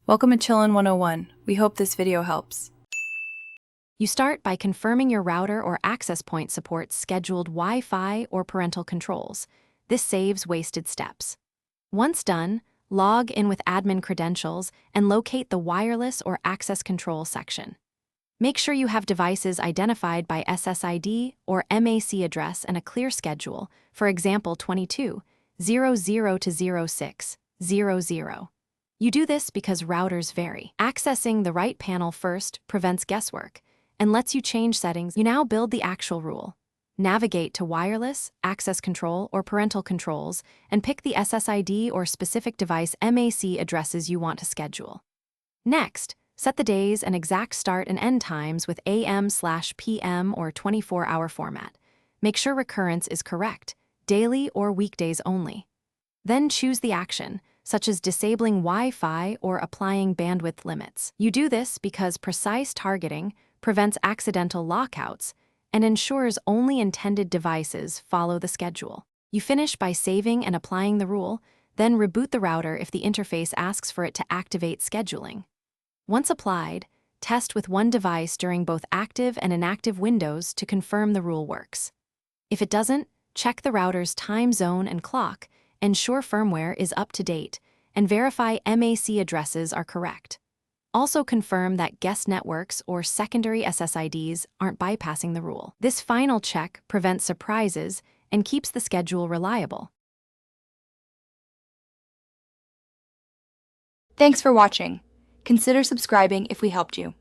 Welcome to Chillin' 101. We hope this video helps. You start by confirming your router or access point supports scheduled Wi-Fi or parental controls. This saves wasted steps. Once done, log in with admin credentials and locate the wireless or access control section. Make sure you have devices identified by SSID or MAC address and a clear schedule, for example 22.00 to 06.00. You do this because routers vary. Accessing the right panel first prevents guesswork and lets you change settings. You now build the actual rule. Navigate to wireless, access control, or parental controls and pick the SSID or specific device MAC addresses you want to schedule. Next, set the days and exact start and end times with AM/PM or 24-hour format. Make sure recurrence is correct, daily or weekdays only. Then choose the action, such as disabling Wi-Fi or applying bandwidth limits. You do this because precise targeting prevents accidental lockouts and ensures only intended devices follow the schedule. You finish by saving and applying the rule, then reboot the router if the interface asks for it to activate scheduling. Once applied, test with one device during both active and inactive windows to confirm the rule works. If it doesn't, check the router's time zone and clock, ensure firmware is up to date, and verify MAC addresses are correct. Also confirm that guest networks or secondary SSIDs aren't bypassing the rule. This final check prevents surprises and keeps the schedule reliable. Thanks for watching. Consider subscribing if we helped you.